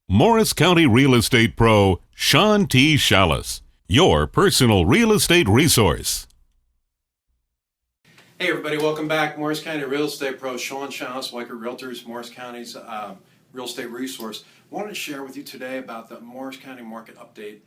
Morris County Real Estate Pro Sean T. Shallis, your personal real estate resource. Hey everybody, welcome back. Morris County Real Estate Pro Sean Shallis, Weichart Realtors, Morris County's real estate resource. Wanted to share with you today about the Morris County market update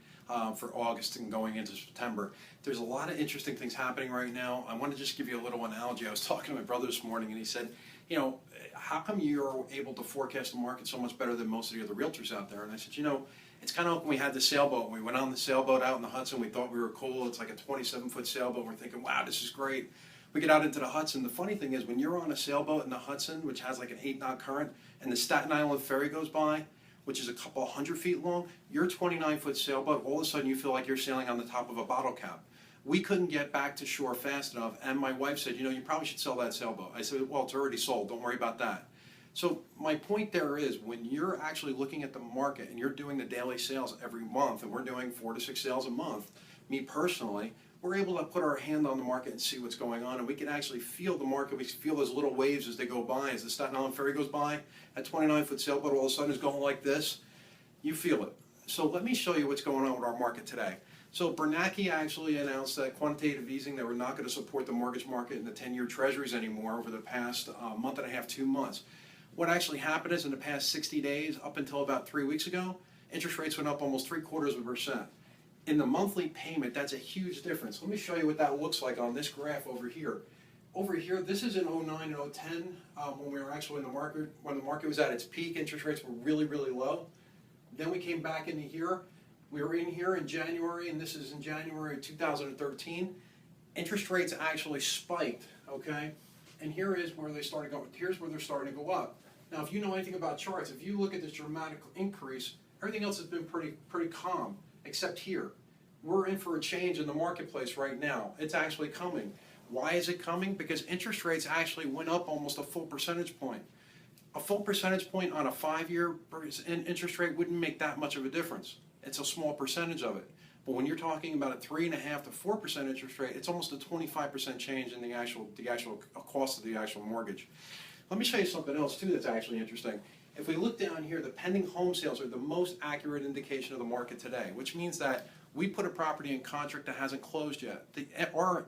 for August and going into September. There's a lot of interesting things happening right now. I want to just give you a little analogy. I was talking to my brother this morning and he said, you know, how come you're able to forecast the market so much better than most of the other realtors out there? And I said, you know, it's kind of like when we had the sailboat. When we went on the sailboat out in the Hudson, we thought we were cool. It's like a 27-foot sailboat. We're thinking, wow, this is great. We get out into the Hudson. The funny thing is, when you're on a sailboat in the Hudson, which has like an 8-knot current, and the Staten Island ferry goes by, which is a couple 100 feet long, your 29-foot sailboat, all of a sudden you feel like you're sailing on the top of a bottle cap. We couldn't get back to shore fast enough, and my wife said, you know, you probably should sell that sailboat. I said, well, it's already sold. Don't worry about that. So my point there is, when you're actually looking at the market and you're doing the daily sales every month, and we're doing 4 to 6 sales a month, me personally, we're able to put our hand on the market and see what's going on, and we can actually feel the market. We feel those little waves as they go by. As the Staten Island ferry goes by, that 29-foot sailboat all of a sudden is going like this. You feel it. So let me show you what's going on with our market today. So Bernanke actually announced that quantitative easing, they were not going to support the mortgage market and the 10-year treasuries anymore over the past month and a half, 2 months. What actually happened is, in the past 60 days, up until about 3 weeks ago, interest rates went up almost 0.75%. In the monthly payment, that's a huge difference. Let me show you what that looks like on this graph over here. Over here, this is in 09 and 010, when we were actually in the market, when the market was at its peak, interest rates were really, really low. Then we came back into here. We were in here in January, and this is in January of 2013. Interest rates actually spiked, okay? And here is where they started going. Here's where they're starting to go up. Now, if you know anything about charts, if you look at this dramatic increase, everything else has been pretty calm, except here. We're in for a change in the marketplace right now. It's actually coming. Why is it coming? Because interest rates actually went up almost a full percentage point. A full percentage point on a 5-year interest rate wouldn't make that much of a difference. It's a small percentage of it. But when you're talking about a 3.5% to 4% interest rate, it's almost a 25% change in the actual cost of the actual mortgage. Let me show you something else too that's actually interesting. If we look down here, the pending home sales are the most accurate indication of the market today, which means that we put a property in contract that hasn't closed yet. Our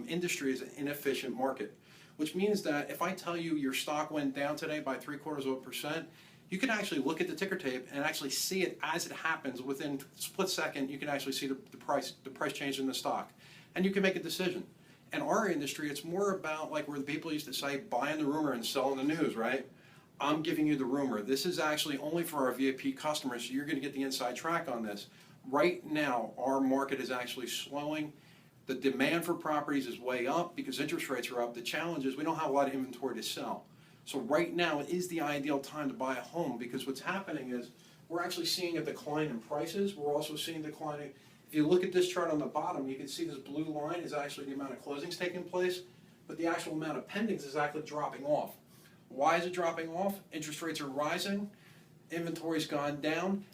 industry is an inefficient market, which means that if I tell you your stock went down today by 0.75%, you can actually look at the ticker tape and actually see it as it happens. Within a split second, you can actually see the price change in the stock, and you can make a decision. In our industry, it's more about like where the people used to say, buying the rumor and selling the news, right? I'm giving you the rumor. This is actually only for our VIP customers, so you're going to get the inside track on this. Right now, our market is actually slowing. The demand for properties is way up because interest rates are up. The challenge is we don't have a lot of inventory to sell. So right now is the ideal time to buy a home, because what's happening is we're actually seeing a decline in prices. We're also seeing declining. If you look at this chart on the bottom, you can see this blue line is actually the amount of closings taking place, but the actual amount of pendings is actually dropping off. Why is it dropping off? Interest rates are rising, inventory's gone down,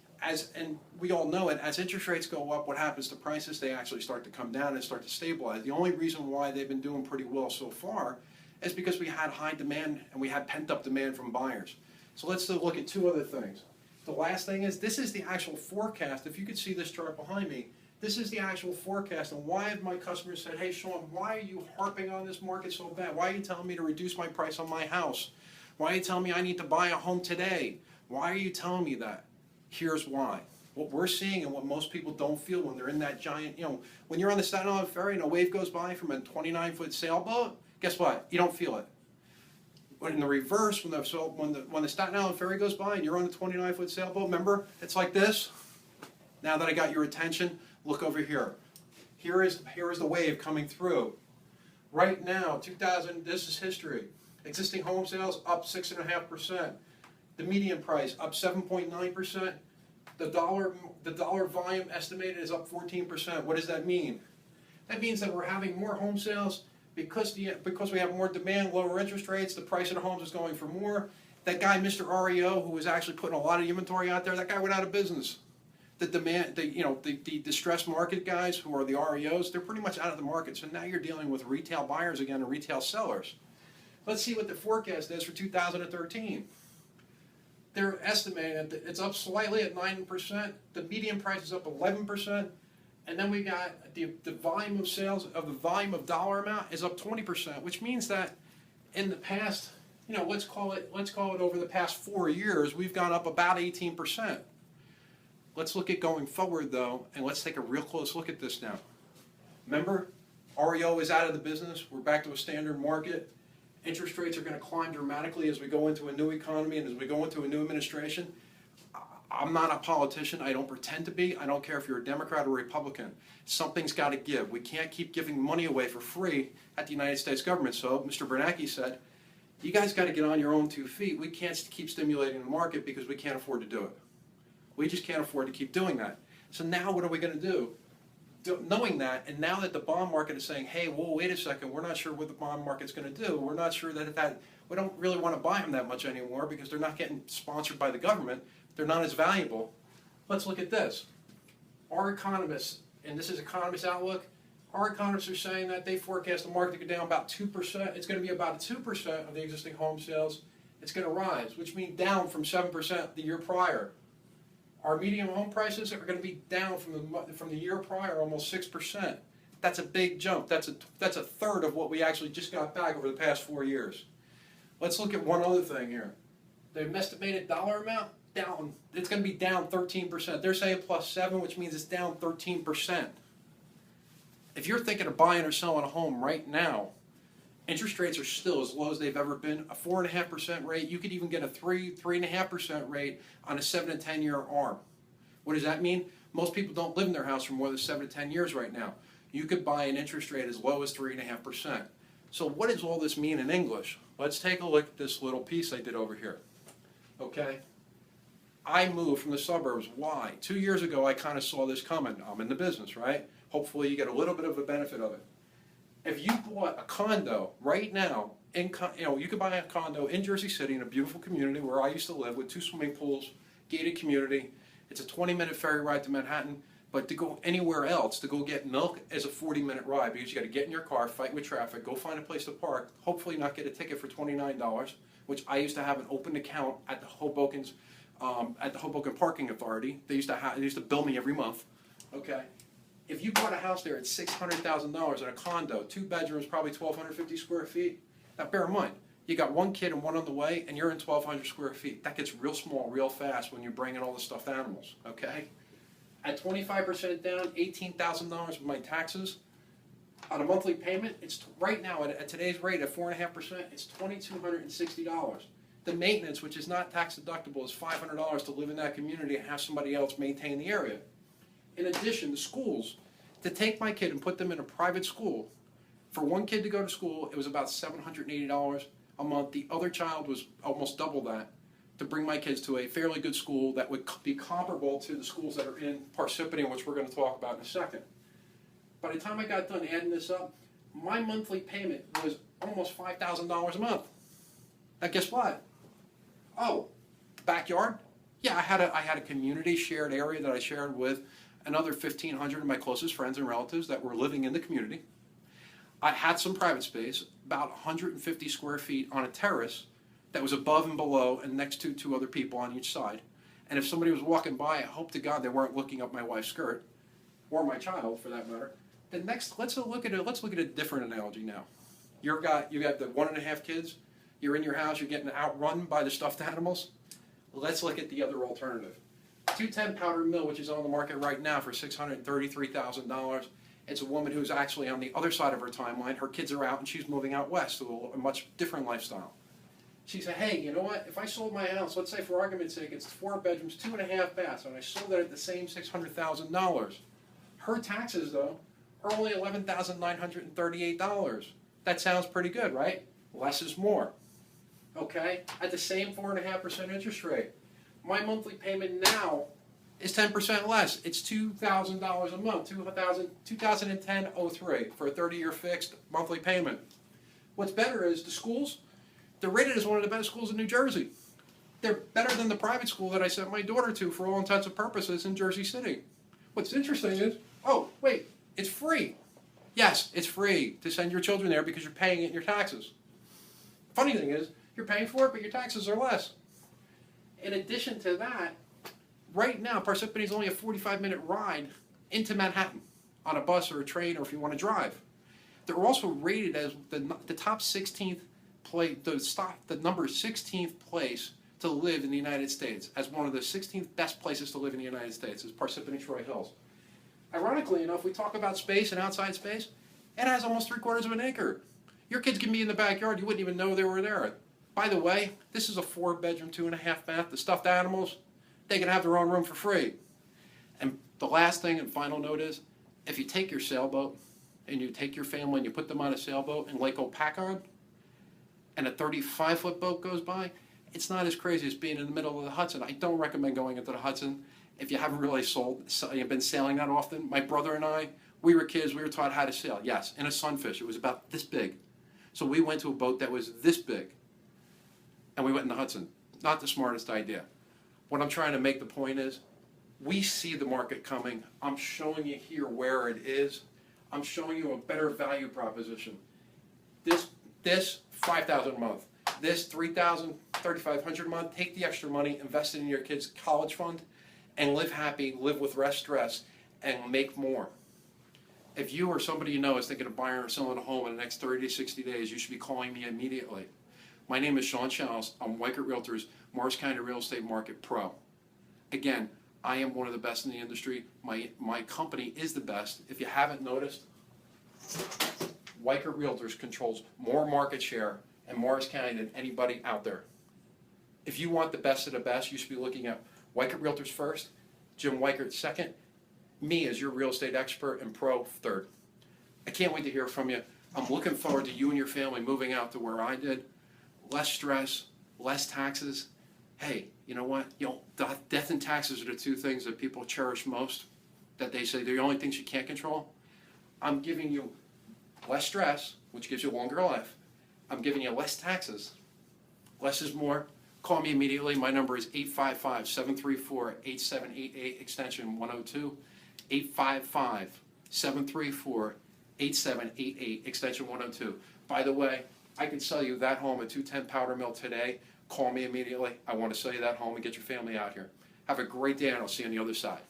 and we all know it, as interest rates go up, what happens to prices? They actually start to come down and start to stabilize. The only reason why they've been doing pretty well so far is because we had high demand and we had pent-up demand from buyers. So let's look at 2 other things. The last thing is, this is the actual forecast. If you could see this chart behind me, this is the actual forecast. And why have my customers said, hey Sean, why are you harping on this market so bad? Why are you telling me to reduce my price on my house? Why are you telling me I need to buy a home today? Why are you telling me that? Here's why. What we're seeing, and what most people don't feel when they're in that giant, you know, when you're on the Staten Island ferry and a wave goes by from a 29-foot sailboat, guess what? You don't feel it. But in the reverse, when the Staten Island ferry goes by and you're on a 29-foot sailboat, remember, it's like this. Now that I got your attention, look over here. Here is the wave coming through. Right now, this is history. Existing home sales up 6.5%. The median price up 7.9%. The dollar volume estimated is up 14%. What does that mean? That means that we're having more home sales because we have more demand, lower interest rates. The price of the homes is going for more. That guy, Mr. REO, who was actually putting a lot of inventory out there, that guy went out of business. The distressed market guys who are the REOs, they're pretty much out of the market. So now you're dealing with retail buyers again and retail sellers. Let's see what the forecast is for 2013. they're estimating that it's up slightly at 9%. The median price is up 11%. And then we got the volume of sales, of the volume of dollar amount is up 20%, which means that in the past, let's call it over the past 4 years, we've gone up about 18%. Let's look at going forward though, and let's take a real close look at this now. Remember, REO is out of the business. We're back to a standard market. Interest rates are going to climb dramatically as we go into a new economy and as we go into a new administration. I'm not a politician. I don't pretend to be. I don't care if you're a Democrat or Republican. Something's got to give. We can't keep giving money away for free at the United States government. So Mr. Bernanke said, you guys got to get on your own 2 feet. We can't keep stimulating the market because we can't afford to do it. We just can't afford to keep doing that. So now what are we going to do? Knowing that, and now that the bond market is saying, hey, whoa, wait a second, we're not sure what the bond market's going to do. We're not sure that we don't really want to buy them that much anymore because they're not getting sponsored by the government. They're not as valuable. Let's look at this. Our economists, and this is Economist Outlook, our economists are saying that they forecast the market to go down about 2%. It's going to be about 2% of the existing home sales. It's going to rise, which means down from 7% the year prior. Our median home prices are going to be down from the year prior almost 6%. That's a big jump. That's a third of what we actually just got back over the past 4 years. Let's look at one other thing here. The estimated dollar amount, down. It's going to be down 13%. They're saying plus 7, which means it's down 13%. If you're thinking of buying or selling a home right now, interest rates are still as low as they've ever been. A 4.5% rate, you could even get a 3.5% rate on a 7 to 10 year ARM. What does that mean? Most people don't live in their house for more than 7 to 10 years right now. You could buy an interest rate as low as 3.5%. So what does all this mean in English? Let's take a look at this little piece I did over here. Okay? I moved from the suburbs. Why? 2 years ago, I kind of saw this coming. I'm in the business, right? Hopefully you get a little bit of a benefit of it. If you bought a condo right now, you could buy a condo in Jersey City in a beautiful community where I used to live with 2 swimming pools, gated community. It's a 20-minute ferry ride to Manhattan. But to go anywhere else, to go get milk, is a 40-minute ride because you got to get in your car, fight with traffic, go find a place to park, hopefully not get a ticket for $29, which I used to have an open account at the Hoboken Parking Authority. They used to bill me every month. Okay. If you bought a house there at $600,000 in a condo, 2 bedrooms, probably 1,250 square feet. Now bear in mind, you got 1 kid and 1 on the way, and you're in 1,200 square feet. That gets real small, real fast when you're bringing all the stuffed animals. Okay. At 25% down, $18,000 with my taxes. On a monthly payment, it's right now at today's rate at 4.5%, it's $2,260. The maintenance, which is not tax deductible, is $500 to live in that community and have somebody else maintain the area. In addition, the schools, to take my kid and put them in a private school, for 1 kid to go to school, it was about $780 a month. The other child was almost double that to bring my kids to a fairly good school that would be comparable to the schools that are in Parsippany, which we're going to talk about in a second. By the time I got done adding this up, my monthly payment was almost $5,000 a month. Now guess what? Oh, backyard? Yeah, I had a community shared area that I shared with another 1,500 of my closest friends and relatives that were living in the community. I had some private space, about 150 square feet on a terrace that was above and below and next to 2 other people on each side. And if somebody was walking by, I hope to God they weren't looking up my wife's skirt, or my child for that matter. Then next, let's look at a different analogy now. You got the 1.5 kids, you're in your house, you're getting outrun by the stuffed animals. Let's look at the other alternative. 210 Powder Mill, which is on the market right now for $633,000. It's a woman who's actually on the other side of her timeline. Her kids are out and she's moving out west to a much different lifestyle. She said, hey, you know what? If I sold my house, let's say for argument's sake, it's 4 bedrooms, 2.5 baths, and I sold it at the same $600,000. Her taxes, though, are only $11,938. That sounds pretty good, right? Less is more. Okay? At the same 4.5% interest rate. My monthly payment now is 10% less. It's $2,000 a month, $2,010.03 for a 30-year fixed monthly payment. What's better is the schools, they're rated as one of the best schools in New Jersey. They're better than the private school that I sent my daughter to for all intents and purposes in Jersey City. What's interesting is, oh, wait, it's free. Yes, it's free to send your children there because you're paying it in your taxes. Funny thing is, you're paying for it, but your taxes are less. In addition to that, right now, Parsippany is only a 45-minute ride into Manhattan on a bus or a train, or if you want to drive. They're also rated as the top 16th place, the number 16th place to live in the United States, as one of the 16th best places to live in the United States, is Parsippany Troy Hills. Ironically enough, we talk about space and outside space. It has almost 3/4 of an acre. Your kids can be in the backyard, you wouldn't even know they were there. By the way, this is a 4-bedroom, 2.5 bath. The stuffed animals, they can have their own room for free. And the last thing and final note is, if you take your sailboat and you take your family and you put them on a sailboat in Lake Opakon, and a 35-foot boat goes by, it's not as crazy as being in the middle of the Hudson. I don't recommend going into the Hudson if you haven't really been sailing that often. My brother and I, we were kids, we were taught how to sail. Yes, in a sunfish, it was about this big. So we went to a boat that was this big, and we went in the Hudson. Not the smartest idea. What I'm trying to make the point is, we see the market coming. I'm showing you here where it is. I'm showing you a better value proposition. This $5,000 a month. This $3,000, $3,500 a month. Take the extra money, invest it in your kids' college fund, and live happy, live with less stress, and make more. If you or somebody you know is thinking of buying or selling a home in the next 30 to 60 days, you should be calling me immediately. My name is Shallis. I'm Weichart Realtors, Morris County Real Estate Market Pro. Again, I am one of the best in the industry. My company is the best. If you haven't noticed, Weichart Realtors controls more market share in Morris County than anybody out there. If you want the best of the best, you should be looking at Weichart Realtors first, Jim Weichert second, me as your real estate expert and pro third. I can't wait to hear from you. I'm looking forward to you and your family moving out to where I did. Less stress, less taxes. Hey, you know what? Death and taxes are the two things that people cherish most, that they say they're the only things you can't control. I'm giving you less stress, which gives you a longer life. I'm giving you less taxes. Less is more. Call me immediately. My number is 855-734-8788, extension 102. 855-734-8788, extension 102. By the way, I can sell you that home at 210 Powder Mill today. Call me immediately. I want to sell you that home and get your family out here. Have a great day, and I'll see you on the other side.